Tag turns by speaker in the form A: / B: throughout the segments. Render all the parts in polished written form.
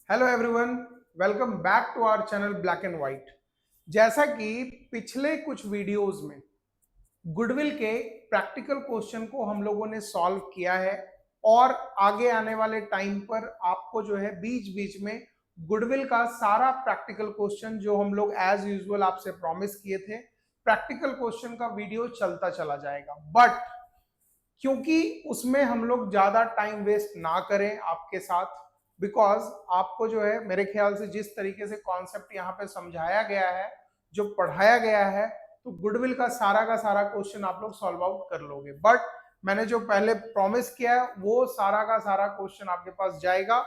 A: Hello everyone, welcome back to our channel black and white. जैसा कि पिछले कुछ वीडियोस में गुडविल के प्रैक्टिकल क्वेश्चन को हम लोगों ने सॉल्व किया है और आगे आने वाले टाइम पर आपको जो है बीच बीच में गुडविल का सारा प्रैक्टिकल क्वेश्चन जो हम लोग एज यूजुअल आपसे प्रॉमिस किए थे, प्रैक्टिकल क्वेश्चन का वीडियो चलता चला जाएगा। बट क्योंकि उसमें हम लोग ज्यादा टाइम वेस्ट ना करें आपके साथ, बिकॉज आपको जो है मेरे ख्याल से जिस तरीके से कॉन्सेप्ट यहाँ पे समझाया गया है, जो पढ़ाया गया है, तो गुडविल का सारा क्वेश्चन आप लोग सॉल्व आउट कर लोगे। बट मैंने जो पहले प्रॉमिस किया है वो सारा का सारा क्वेश्चन आपके पास जाएगा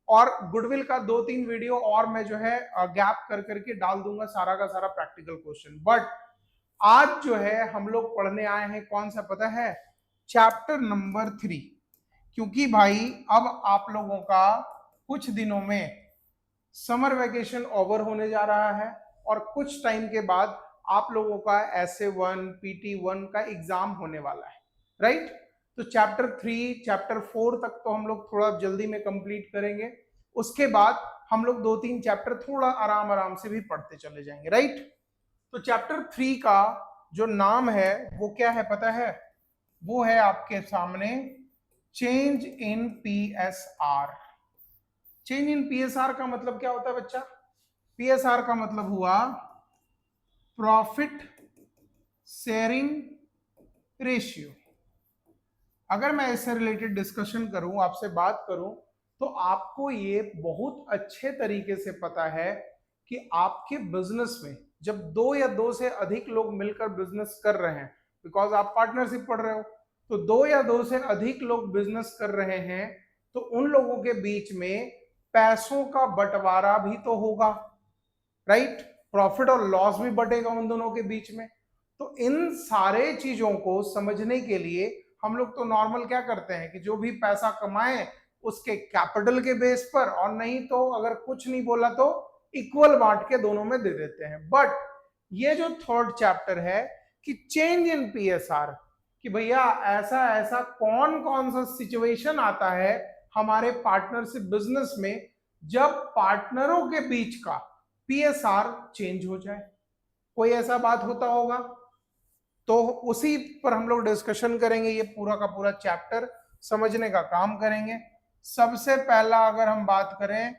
A: और गुडविल का 2-3 वीडियो और मैं जो है गैप कर करके डाल दूंगा सारा का सारा प्रैक्टिकल क्वेश्चन। बट आज जो है हम लोग पढ़ने आए हैं कौन सा पता है? Chapter number 3। क्योंकि भाई अब आप लोगों का कुछ दिनों में समर वैकेशन ओवर होने जा रहा है और कुछ टाइम के बाद आप लोगों का SA1 PT1 का एग्जाम होने वाला है, राइट? तो चैप्टर 3 चैप्टर 4 तक तो हम लोग थोड़ा जल्दी में कंप्लीट करेंगे। उसके बाद हम लोग 2-3 चैप्टर थोड़ा आराम आराम से भी पढ़ते चले जाएंगे, राइट? तो चैप्टर 3 का जो नाम है वो क्या है पता है? वो है आपके सामने change in PSR। Change in PSR का मतलब क्या होता है बच्चा? PSR का मतलब हुआ प्रॉफिट शेयरिंग रेशियो। अगर मैं इससे रिलेटेड डिस्कशन करूं, आपसे बात करूं, तो आपको ये बहुत अच्छे तरीके से पता है कि आपके बिजनेस में जब 2 या 2 से अधिक लोग मिलकर बिजनेस कर रहे हैं, बिकॉज आप पार्टनरशिप पढ़ रहे हो, तो 2 या 2 से अधिक लोग बिजनेस कर रहे हैं तो उन लोगों के बीच में पैसों का बंटवारा भी तो होगा, राइट? प्रॉफिट और लॉस भी बटेगा उन दोनों के बीच में। तो इन सारे चीजों को समझने के लिए हम लोग तो नॉर्मल क्या करते हैं कि जो भी पैसा कमाए उसके कैपिटल के बेस पर, और नहीं तो अगर कुछ नहीं बोला तो इक्वल बांट के दोनों में दे देते हैं। बट ये जो थर्ड चैप्टर है कि चेंज इन PSR, कि भैया ऐसा ऐसा कौन कौन सा सिचुएशन आता है हमारे पार्टनरशिप बिजनेस में जब पार्टनरों के बीच का PSR चेंज हो जाए। कोई ऐसा बात होता होगा तो उसी पर हम लोग डिस्कशन करेंगे। ये पूरा का पूरा चैप्टर समझने का काम करेंगे। सबसे पहला अगर हम बात करें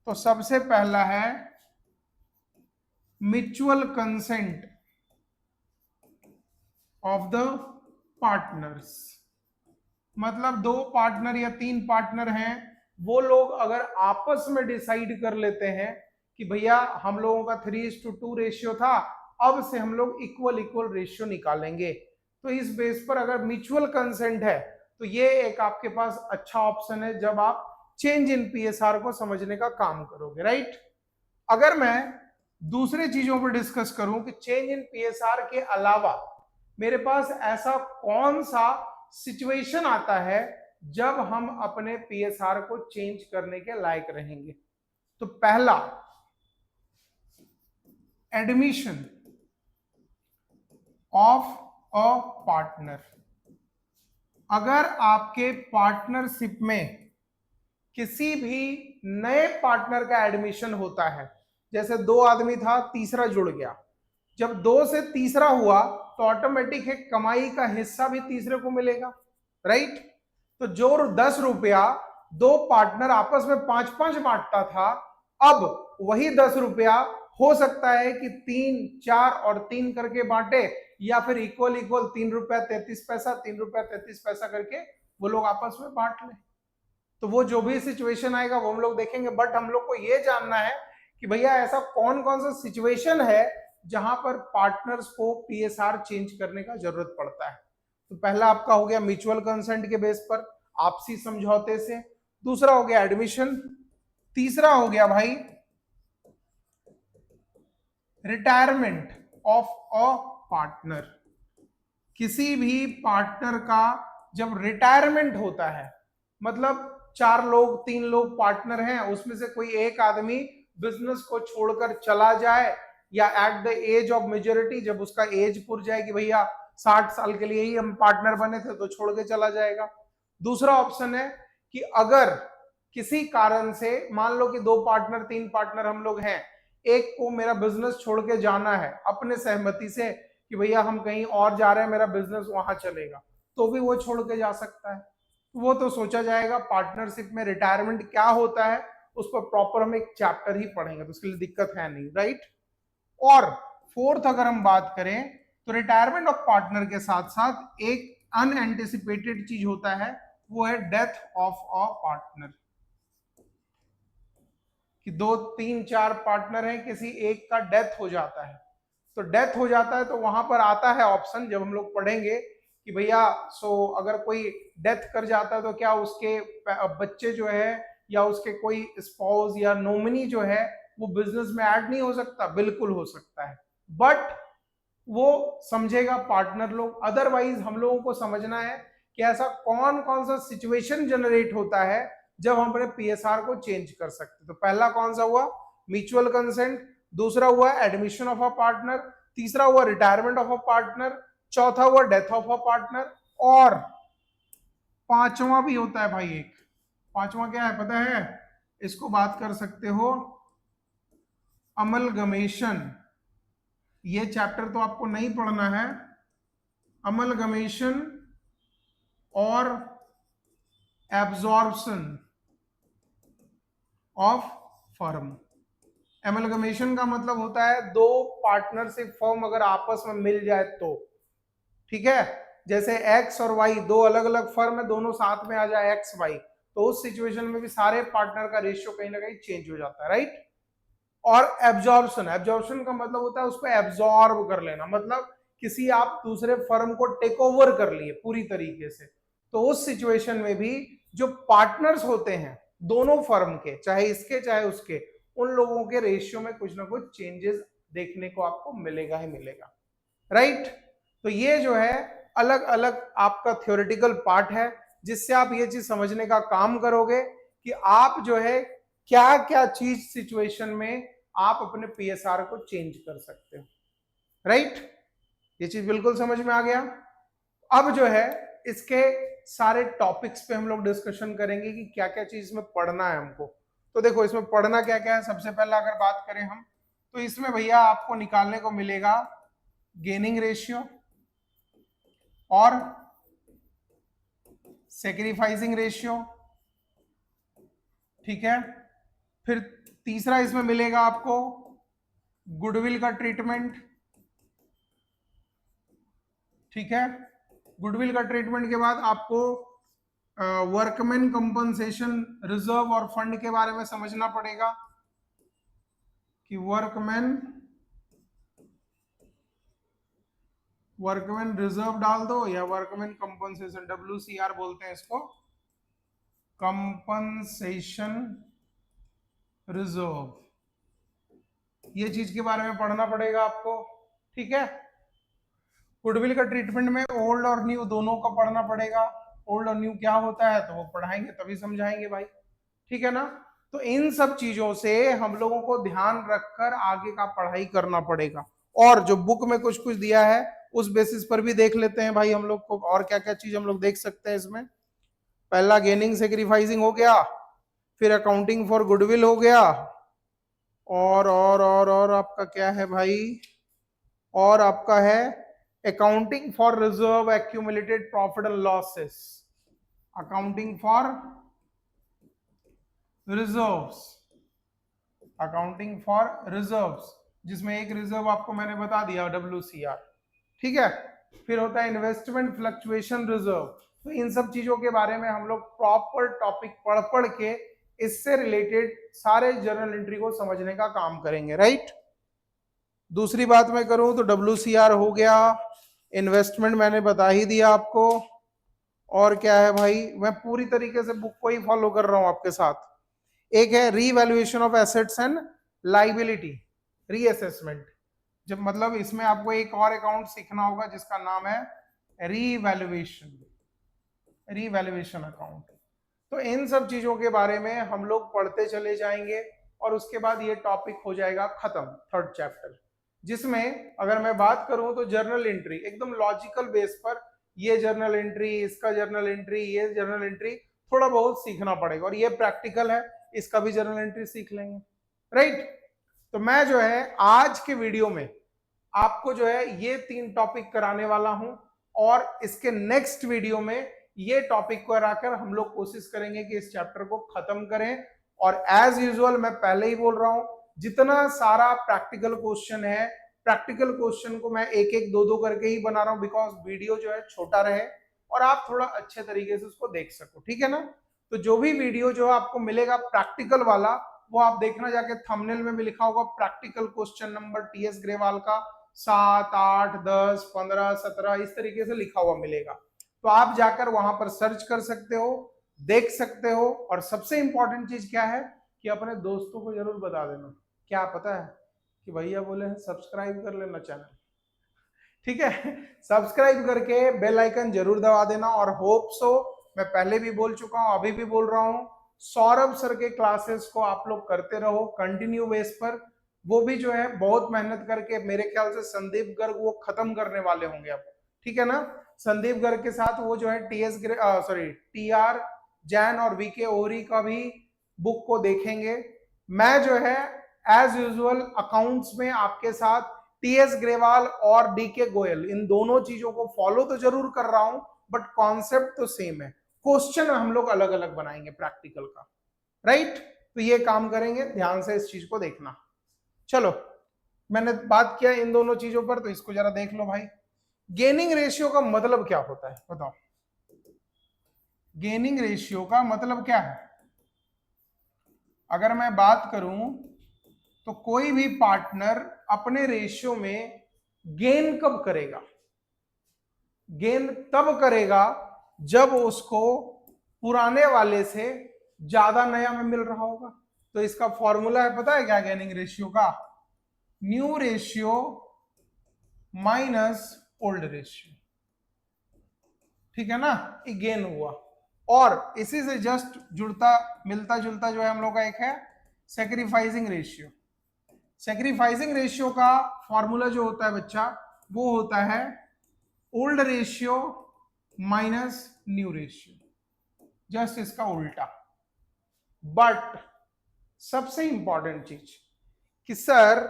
A: तो सबसे पहला है mutual consent of the partners. मतलब 2 पार्टनर या 3 पार्टनर हैं, वो लोग अगर आपस में डिसाइड कर लेते हैं कि भैया हम लोगों का 3:2 रेशियो था, अब से हम लोग इक्वल इक्वल रेशियो निकालेंगे, तो इस बेस पर अगर म्यूचुअल कंसेंट है तो ये एक आपके पास अच्छा ऑप्शन है जब आप चेंज इन PSR को समझने का काम करोगे, राइट? अगर मैं दूसरे चीजों पर डिस्कस करूं कि चेंज इन PSR के अलावा मेरे पास ऐसा कौन सा सिचुएशन आता है जब हम अपने PSR को चेंज करने के लायक रहेंगे, तो पहला, एडमिशन ऑफ अ पार्टनर। अगर आपके पार्टनरशिप में किसी भी नए पार्टनर का एडमिशन होता है, जैसे 2 आदमी था, तीसरा जुड़ गया, जब 2 से तीसरा हुआ तो ऑटोमेटिक है कमाई का हिस्सा भी तीसरे को मिलेगा, राइट? तो जो 10 रुपया 2 पार्टनर आपस में 5-5 बांटता था, अब वही 10 रुपया हो सकता है कि 3, 4 और 3 करके बांटे, या फिर इक्वल इक्वल 3 रुपया 33 पैसा 3 रुपया 33 पैसा करके वो लोग आपस में बांट लें। तो वो जो भी सिचुएशन आएगा वो हम लोग देखेंगे। बट हम लोग को ये जानना है कि भैया ऐसा कौन कौन सा सिचुएशन है जहां पर पार्टनर्स को PSR चेंज करने का जरूरत पड़ता है। तो पहला आपका हो गया म्यूचुअल कंसेंट के बेस पर, आपसी समझौते से। दूसरा हो गया एडमिशन। तीसरा हो गया भाई रिटायरमेंट ऑफ अ पार्टनर। किसी भी पार्टनर का जब रिटायरमेंट होता है, मतलब 4 लोग 3 लोग पार्टनर हैं, उसमें से कोई एक आदमी बिजनेस को छोड़कर चला जाए, या at the age of majority, जब उसका एज पुर जाए कि भैया 60 साल के लिए ही हम पार्टनर बने थे, तो छोड़ के चला जाएगा। दूसरा ऑप्शन है कि अगर किसी कारण से, मान लो कि 2 पार्टनर 3 पार्टनर हम लोग हैं, एक को मेरा बिजनेस छोड़ के जाना है अपने सहमति से कि भैया हम कहीं और जा रहे हैं, मेरा बिजनेस वहां चलेगा, तो भी वो छोड़ के जा सकता है। वो तो सोचा जाएगा। पार्टनरशिप में रिटायरमेंट क्या होता है उस पर प्रॉपर हम एक चैप्टर ही पढ़ेंगे, तो उसके लिए दिक्कत है नहीं, राइट। और फोर्थ अगर हम बात करें तो रिटायरमेंट ऑफ पार्टनर के साथ साथ एक अनएंटिसिपेटेड चीज होता है, वो है डेथ ऑफ अ पार्टनर। कि 2 3 4 पार्टनर हैं, किसी एक का डेथ हो जाता है, तो डेथ हो जाता है तो वहां पर आता है ऑप्शन, जब हम लोग पढ़ेंगे कि भैया अगर कोई डेथ कर जाता है तो क्या उसके बच्चे जो है या उसके कोई स्पाउस या नॉमिनी जो है वो बिजनेस में ऐड नहीं हो सकता? बिल्कुल हो सकता है, बट वो समझेगा पार्टनर लोग। अदरवाइज हम लोगों को समझना है कि ऐसा कौन कौन सा सिचुएशन जनरेट होता है जब हम अपने पीएसआर को चेंज कर सकते। तो पहला कौन सा हुआ? म्यूचुअल कंसेंट, दूसरा हुआ एडमिशन ऑफ अ पार्टनर, तीसरा हुआ रिटायरमेंट ऑफ अ पार्टनर, चौथा हुआ डेथ ऑफ अ पार्टनर, और पांचवा भी होता है भाई एक। पांचवा क्या है पता है? इसको बात कर सकते हो अमलगमेशन। ये चैप्टर तो आपको नहीं पढ़ना है। अमलगमेशन और एब्जॉर्प्शन ऑफ फर्म। एमलगमेशन का मतलब होता है 2 पार्टनरशिप फर्म अगर आपस में मिल जाए तो, ठीक है। जैसे एक्स और वाई 2 अलग अलग फर्म है, दोनों साथ में आ जाए एक्स वाई, तो उस सिचुएशन में भी सारे पार्टनर का रेशियो कहीं ना कहीं चेंज हो जाता है, राइट। और एब्जॉर्प्शन, एब्जॉर्प्शन का मतलब होता है उसको एब्जॉर्ब कर लेना, मतलब किसी आप दूसरे फर्म को टेक ओवर कर लिए पूरी तरीके से। तो उस सिचुएशन में भी जो पार्टनर्स होते हैं दोनों फर्म के, चाहे इसके चाहे उसके, उन लोगों के रेशियो में कुछ ना कुछ चेंजेस देखने को आपको मिलेगा ही मिलेगा, राइट। तो ये जो है अलग अलग आपका थ्योरेटिकल पार्ट है, जिससे आप ये चीज समझने का काम करोगे कि आप जो है क्या क्या चीज सिचुएशन में आप अपने पीएसआर को चेंज कर सकते हो, राइट। ये चीज बिल्कुल समझ में आ गया। अब जो है इसके सारे टॉपिक्स पे हम लोग डिस्कशन करेंगे कि क्या क्या चीज में पढ़ना है हमको। तो देखो इसमें पढ़ना क्या क्या है। सबसे पहला अगर बात करें हम, तो इसमें भैया आपको निकालने को मिलेगा गेनिंग रेशियो और सेक्रीफाइसिंग रेशियो, ठीक है। फिर तीसरा इसमें मिलेगा आपको गुडविल का ट्रीटमेंट, ठीक है। गुडविल का ट्रीटमेंट के बाद आपको वर्कमैन कंपनसेशन रिजर्व और फंड के बारे में समझना पड़ेगा कि वर्कमैन रिजर्व डाल दो या वर्कमैन कंपनसेशन, WCR बोलते हैं इसको, कंपनसेशन रिजर्व। ये चीज के बारे में पढ़ना पड़ेगा आपको, ठीक है। गुडविल का ट्रीटमेंट में ओल्ड और न्यू दोनों का पढ़ना पड़ेगा। ओल्ड और न्यू क्या होता है तो वो पढ़ाएंगे तभी समझाएंगे भाई, ठीक है ना। तो इन सब चीजों से हम लोगों को ध्यान रखकर आगे का पढ़ाई करना पड़ेगा। और जो बुक में कुछ कुछ दिया है उस बेसिस पर भी देख लेते हैं भाई हम लोग को, और क्या क्या चीज हम लोग देख सकते हैं इसमें। पहला गेनिंग सेक्रीफाइसिंग हो गया, फिर अकाउंटिंग फॉर गुडविल हो गया, और आपका क्या है भाई, और आपका है accounting for reserve accumulated profit and losses, accounting for reserves, accounting for reserves, जिसमें एक रिजर्व आपको मैंने बता दिया WCR, ठीक है। फिर होता है इन्वेस्टमेंट फ्लक्चुएशन रिजर्व। तो इन सब चीजों के बारे में हम लोग प्रॉपर टॉपिक पढ़ पढ़ के इससे रिलेटेड सारे जर्नल एंट्री को समझने का काम करेंगे, राइट। दूसरी बात मैं करूं तो WCR हो गया, इन्वेस्टमेंट मैंने बता ही दिया आपको, और क्या है भाई, मैं पूरी तरीके से बुक को ही फॉलो कर रहा हूं आपके साथ। एक है revaluation of assets and liability, reassessment. जब मतलब इसमें आपको एक और अकाउंट सीखना होगा जिसका नाम है रीवैल्यूएशन, रीवैल्यूएशन अकाउंट। तो इन सब चीजों के बारे में हम लोग पढ़ते चले जाएंगे और उसके बाद ये टॉपिक हो जाएगा खत्म, 3rd चैप्टर। जिसमें अगर मैं बात करूं तो जर्नल एंट्री एकदम लॉजिकल बेस पर, ये जर्नल एंट्री, इसका जर्नल एंट्री, ये जर्नल एंट्री, थोड़ा बहुत सीखना पड़ेगा, और ये प्रैक्टिकल है, इसका भी जर्नल एंट्री सीख लेंगे, राइट। तो मैं जो है आज के वीडियो में आपको जो है ये 3 टॉपिक कराने वाला हूं, और इसके नेक्स्ट वीडियो में ये टॉपिक को कराकर हम लोग कोशिश करेंगे कि इस चैप्टर को खत्म करें। और एज यूजुअल मैं पहले ही बोल रहा हूं, जितना सारा प्रैक्टिकल क्वेश्चन है, प्रैक्टिकल क्वेश्चन को मैं एक एक दो दो करके ही बना रहा हूं, बिकॉज वीडियो जो है छोटा रहे और आप थोड़ा अच्छे तरीके से उसको देख सको, ठीक है ना। तो जो भी वीडियो जो आपको मिलेगा प्रैक्टिकल वाला, वो आप देखना जाके थंबनेल में भी लिखा होगा practical question number TS Grewal का 7, 8, 10, 15, 17 इस तरीके से लिखा हुआ मिलेगा। तो आप जाकर वहां पर सर्च कर सकते हो, देख सकते हो। और सबसे इंपॉर्टेंट चीज क्या है कि अपने दोस्तों को जरूर बता देना, क्या पता है कि भैया बोले हैं सब्सक्राइब कर लेना चैनल, ठीक है। सब्सक्राइब करके बेल आइकन जरूर दबा देना। और होप सो, मैं पहले भी बोल चुका हूं, अभी भी बोल रहा हूं, सौरभ सर के क्लासेस को आप लोग करते रहो कंटिन्यू बेस पर। वो भी जो है बहुत मेहनत करके, मेरे ख्याल से संदीप गर्ग वो खत्म करने वाले होंगे अब, ठीक है ना। संदीप गर्ग के साथ वो जो है टीआर जैन और वीके ओरी का भी बुक को देखेंगे। मैं जो है एज यूजुअल अकाउंट्स में आपके साथ टीएस ग्रेवाल और डीके गोयल, इन दोनों चीजों को फॉलो तो जरूर कर रहा हूं, बट कॉन्सेप्ट तो सेम है। क्वेश्चन हम लोग अलग अलग बनाएंगे प्रैक्टिकल का, राइट। तो ये काम करेंगे, ध्यान से इस चीज को देखना। चलो, मैंने बात किया इन दोनों चीजों पर, तो इसको जरा देख लो भाई। गेनिंग रेशियो का मतलब क्या होता है बताओ। गेनिंग रेशियो का मतलब क्या है? अगर मैं बात करूं तो कोई भी पार्टनर अपने रेशियो में गेन कब करेगा? गेन तब करेगा जब उसको पुराने वाले से ज्यादा नया में मिल रहा होगा। तो इसका फॉर्मूला है, पता है क्या गेनिंग रेशियो का? New ratio minus old ratio, ठीक है ना। ये गेन हुआ। और इसी से जस्ट जुड़ता मिलता जुलता जो है हम लोग का एक है सैक्रिफाइसिंग रेशियो। सैक्रिफाइसिंग रेशियो का फॉर्मूला जो होता है बच्चा, वो होता है old ratio minus new ratio, just इसका उल्टा। बट सबसे इंपॉर्टेंट चीज कि सर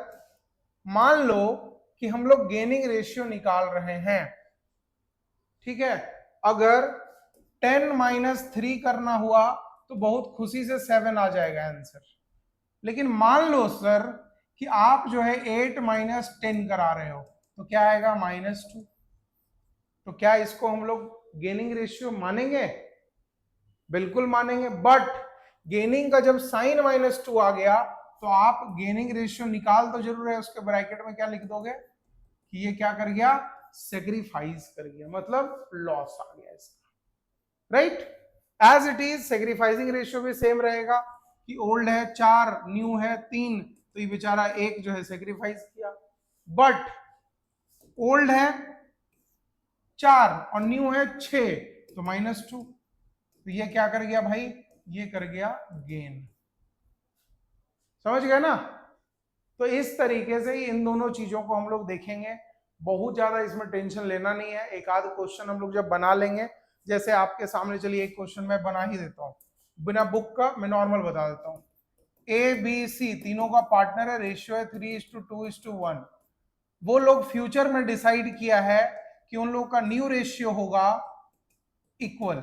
A: मान लो कि हम लोग गेनिंग रेशियो निकाल रहे हैं, ठीक है। अगर 10 माइनस 3 करना हुआ तो बहुत खुशी से 7 आ जाएगा आंसर। लेकिन मान लो सर कि आप जो है 8 माइनस 10 करा रहे हो, तो क्या आएगा? -2। तो क्या इसको हम लोग गेनिंग रेशियो मानेंगे? बिल्कुल मानेंगे। बट गेनिंग का जब साइन -2 आ गया तो आप गेनिंग रेशियो निकाल तो जरूर है, उसके ब्रैकेट में क्या लिख दोगे कि ये क्या कर गया? सेक्रीफाइस कर गया, मतलब लॉस आ गया इसका, right. As it is sacrificing ratio भी सेम रहेगा कि ओल्ड है 4, न्यू है 3, तो ये बेचारा 1 जो है सेक्रीफाइस किया। बट ओल्ड है 4 और न्यू है 6, तो -2, तो ये क्या कर गया भाई? ये कर गया गेन। समझ गए ना। तो इस तरीके से ही इन दोनों चीजों को हम लोग देखेंगे। बहुत ज्यादा इसमें टेंशन लेना नहीं है। एक आध क्वेश्चन हम लोग जब बना लेंगे, जैसे आपके सामने, चलिए एक क्वेश्चन मैं बना ही देता हूं बिना बुक का, मैं नॉर्मल बता देता हूं। ए बी सी तीनों का पार्टनर है, रेशियो है 3:2:1। वो लोग फ्यूचर में डिसाइड किया है कि उन लोगों का न्यू रेशियो होगा इक्वल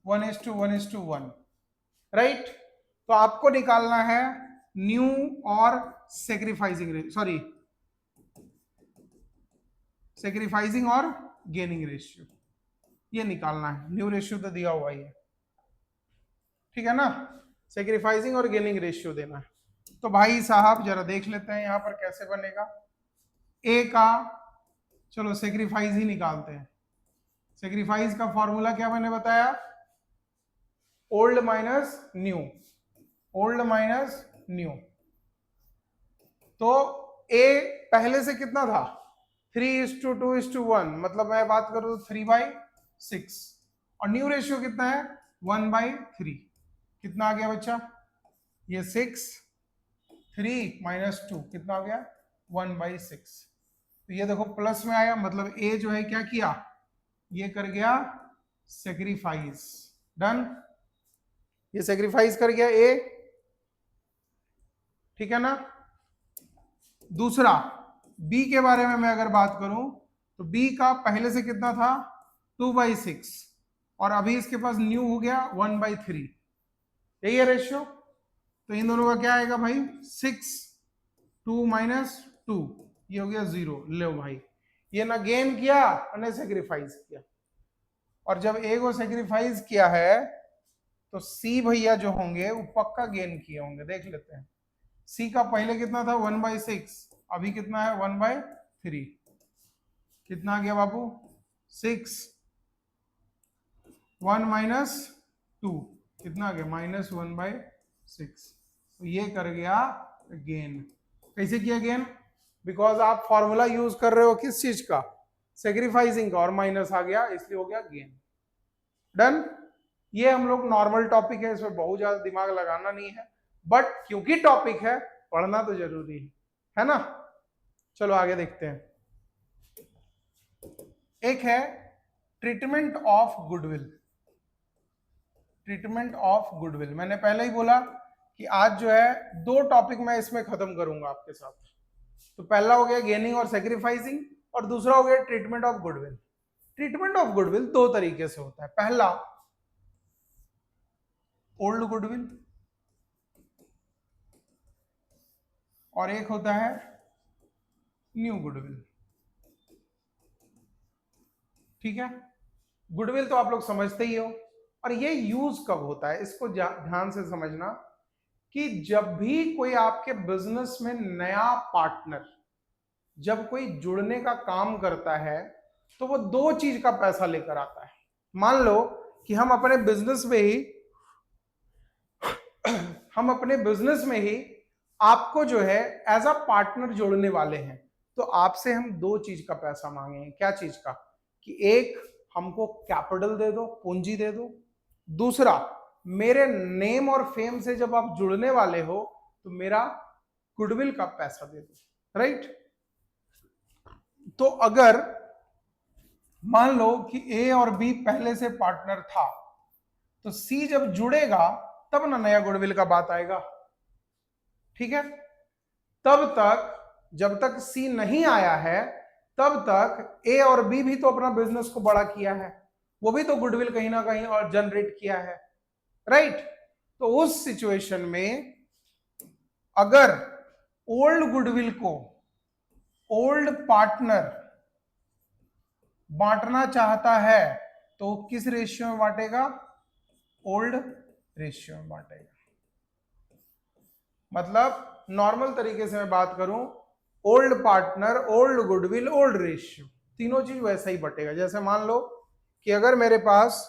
A: 1:1:1, राइट। तो आपको निकालना है न्यू और सेक्रीफाइसिंग और गेनिंग रेशियो, ये निकालना है। न्यू रेशियो तो दिया हुआ ही है, ठीक है ना। सेक्रीफाइसिंग और गेनिंग रेशियो देना है। तो भाई साहब जरा देख लेते हैं यहां पर कैसे बनेगा। ए का चलो सेक्रीफाइस ही निकालते हैं। सेक्रीफाइस का फॉर्मूला क्या मैंने बताया? Old minus new, old minus new. तो ए पहले से कितना था? 3:2:1, मतलब मैं बात करूं तो 3/6। और न्यू रेशियो कितना है? 1/3। कितना आ गया बच्चा? ये 6, 3 - 2 कितना आ गया? 1/6। तो ये देखो प्लस में आया, मतलब ए जो है क्या किया? ये कर गया सेक्रीफाइस। डन। ये सेक्रीफाइस कर गया ए, ठीक है ना। दूसरा बी के बारे में मैं अगर बात करूं तो बी का पहले से कितना था 2/6 और अभी इसके पास न्यू हो गया 1/3, यही है रेशियो। तो इन दोनों का क्या आएगा भाई 6, 2 - 2, ये हो गया 0। लो भाई, ये ना गेन किया और ना सेक्रीफाइस किया। और जब ए को सेक्रीफाइस किया है तो सी भैया जो होंगे वो पक्का गेन किए होंगे। देख लेते हैं, सी का पहले कितना था 1/6, अभी कितना है 1/3, कितना आ गया बाबू 6, 1 - 2 कितना आ गया -1/6। तो ये कर गया गेन। कैसे किया गेन? बिकॉज आप फॉर्मूला यूज कर रहे हो किस चीज का, सेक्रीफाइसिंग का, और माइनस आ गया इसलिए हो गया गेन। डन। ये हम लोग नॉर्मल टॉपिक है, इसमें बहुत ज्यादा दिमाग लगाना नहीं है, बट क्योंकि टॉपिक है पढ़ना तो जरूरी है ना। चलो आगे देखते हैं। एक है treatment of goodwill. Treatment of goodwill, मैंने पहले ही बोला कि आज जो है 2 टॉपिक मैं इसमें खत्म करूंगा आपके साथ। तो पहला हो गया गेनिंग और सेक्रीफाइसिंग, और दूसरा हो गया treatment of goodwill. Treatment of goodwill 2 तरीके से होता है। पहला ओल्ड गुडविल और एक होता है न्यू गुडविल। ठीक है, गुडविल तो आप लोग समझते ही हो, और ये यूज कब होता है इसको ध्यान से समझना कि जब भी कोई आपके बिजनेस में नया पार्टनर जब कोई जुड़ने का काम करता है तो वो 2 चीज का पैसा लेकर आता है। मान लो कि हम अपने बिजनेस में ही आपको जो है एज अ पार्टनर जोड़ने वाले हैं, तो आपसे हम 2 चीज का पैसा मांगेंगे। क्या चीज का? कि एक हमको कैपिटल दे दो, पूंजी दे दो। दूसरा, मेरे नेम और फेम से जब आप जुड़ने वाले हो तो मेरा गुडविल का पैसा दे दो। राइट। तो अगर मान लो कि ए और बी पहले से पार्टनर था, तो सी जब जुड़ेगा तब ना नया गुडविल का बात आएगा। ठीक है, तब तक जब तक सी नहीं आया है तब तक ए और बी भी तो अपना बिजनेस को बड़ा किया है, वो भी तो गुडविल कहीं ना कहीं और जनरेट किया है। राइट। तो उस सिचुएशन में अगर ओल्ड गुडविल को ओल्ड पार्टनर बांटना चाहता है तो किस रेशियो में बांटेगा? ओल्ड रेशियो में बांटेगा। मतलब नॉर्मल तरीके से मैं बात करूं, old partner, old goodwill, old ratio, तीनों चीज वैसा ही बटेगा। जैसे मान लो कि अगर मेरे पास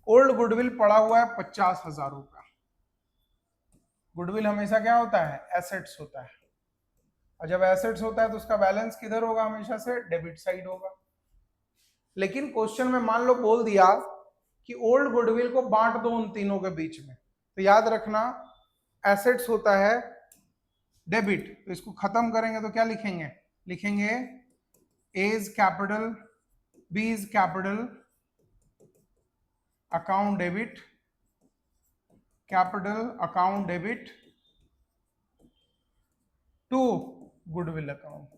A: ओल्ड गुडविल पड़ा हुआ है 50,000 रुपया। गुडविल हमेशा क्या होता है? एसेट्स होता है, और जब एसेट्स होता है तो उसका बैलेंस किधर होगा? हमेशा से डेबिट साइड होगा। लेकिन क्वेश्चन में मान लो बोल दिया कि ओल्ड गुडविल को बांट दो उन तीनों के बीच में, तो याद रखना एसेट्स होता है डेबिट, तो इसको खत्म करेंगे तो क्या लिखेंगे? लिखेंगे a is capital, b is capital, account debit, capital account debit to goodwill account.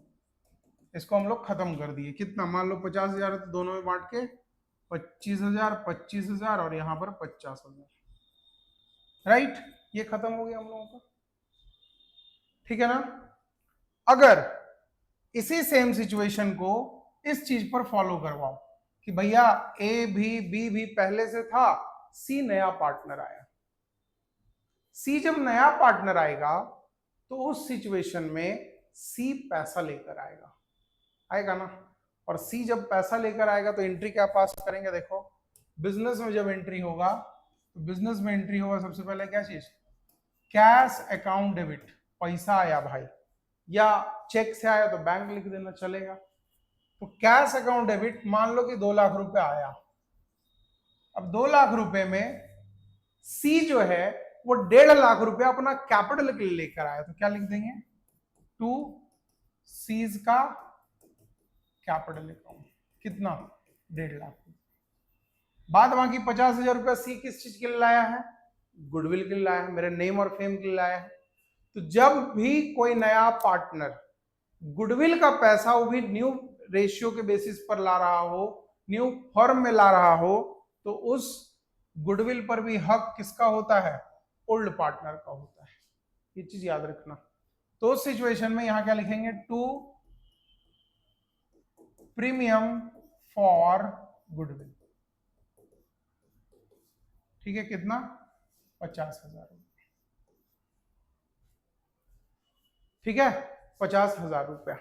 A: इसको हम लोग खत्म कर दिए। कितना? मान लो 50,000 तो दोनों में बांट के 25,000, 25,000 और यहां पर 50,000। राइट, ये खत्म हो गया हम लोगों का। ठीक है ना। अगर इसी सेम सिचुएशन को इस चीज पर फॉलो करवाओ कि भैया ए भी बी भी पहले से था, सी नया पार्टनर आया। सी जब नया पार्टनर आएगा तो उस सिचुएशन में सी पैसा लेकर आएगा ना। और सी जब पैसा लेकर आएगा तो एंट्री क्या पास करेंगे? देखो, बिजनेस में जब एंट्री होगा तो बिजनेस में एंट्री होगा सबसे पहले क्या चीज? कैश अकाउंट डेबिट, पैसा आया भाई, या चेक से आया तो बैंक लिख देना चलेगा। तो कैश अकाउंट डेबिट, मान लो कि 2 लाख रुपए आया। अब 2 लाख रुपए में सी जो है वो 1.5 लाख रुपया अपना कैपिटल के लिए लेकर आया, तो क्या लिख देंगे? टू सीज का कैपिटल अकाउंट। कितना? 1.5 लाख। बाद बाकी 50,000 रुपया सी किस चीज के लिए लाया है? गुडविल के लिए लाया है, मेरे नेम और फेम के लिए लाया है। तो जब भी कोई नया पार्टनर गुडविल का पैसा वो भी न्यू रेशियो के बेसिस पर ला रहा हो, न्यू फर्म में ला रहा हो, तो उस गुडविल पर भी हक किसका होता है? ओल्ड पार्टनर का होता है। ये चीज याद रखना। तो उस सिचुएशन में यहां क्या लिखेंगे? To premium for goodwill. ठीक है, कितना? 50,000 रुपये। ठीक है, 50,000 रुपया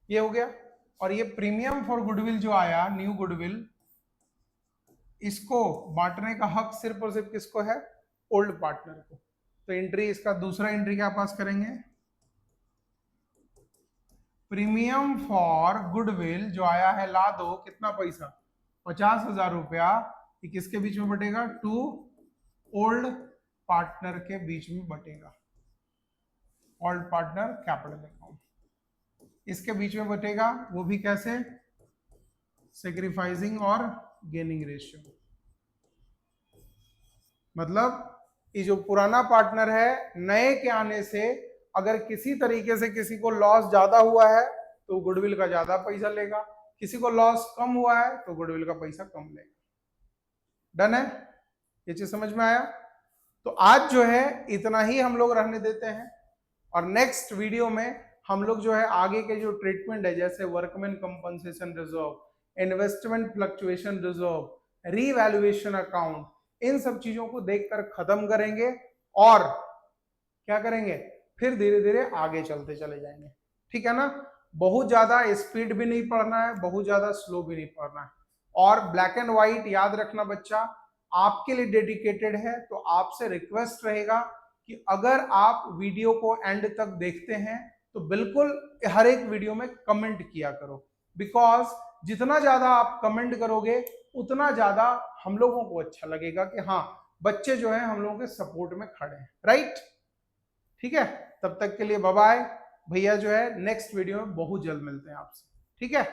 A: ये हो गया। और ये प्रीमियम फॉर गुडविल जो आया, न्यू गुडविल, इसको बांटने का हक सिर्फ और सिर्फ किसको है? ओल्ड पार्टनर को। तो एंट्री, इसका दूसरा एंट्री क्या पास करेंगे? प्रीमियम फॉर गुडविल जो आया है, ला दो कितना पैसा? 50,000 रुपया। ये किसके बीच में बटेगा? टू ओल्ड पार्टनर के बीच में बटेगा। ओल्ड पार्टनर कैपिटल अकाउंट, इसके बीच में बटेगा। वो भी कैसे? सेक्रीफाइसिंग और गेनिंग रेशियो। मतलब ये जो पुराना पार्टनर है, नए के आने से अगर किसी तरीके से किसी को लॉस ज्यादा हुआ है तो गुडविल का ज्यादा पैसा लेगा, किसी को लॉस कम हुआ है तो गुडविल का पैसा कम लेगा। डन है? ये चीज समझ में आया? तो आज जो है इतना ही हम लोग रहने देते हैं, और नेक्स्ट वीडियो में हम लोग जो है आगे के जो ट्रीटमेंट है, जैसे workman compensation reserve, investment fluctuation reserve, revaluation account, इन सब चीजों को देखकर खत्म करेंगे और क्या करेंगे? फिर धीरे धीरे आगे चलते चले जाएंगे। ठीक है ना? बहुत ज्यादा स्पीड भी नहीं पढ़ना है, बहुत ज्यादा स्लो भी नहीं पढ़ना है। और ब्लैक एंड व्हाइट याद रखना बच्चा, आपके लिए डेडिकेटेड है। तो आपसे रिक्वेस्ट रहेगा कि अगर आप वीडियो को एंड तक देखते हैं तो बिल्कुल हर एक वीडियो में कमेंट किया करो, बिकॉज जितना ज्यादा आप कमेंट करोगे उतना ज्यादा हम लोगों को अच्छा लगेगा कि हाँ, बच्चे जो है हम लोगों के सपोर्ट में खड़े हैं। राइट? ठीक है, तब तक के लिए बाय बाय। भैया जो है नेक्स्ट वीडियो में बहुत जल्द मिलते हैं आपसे। ठीक है?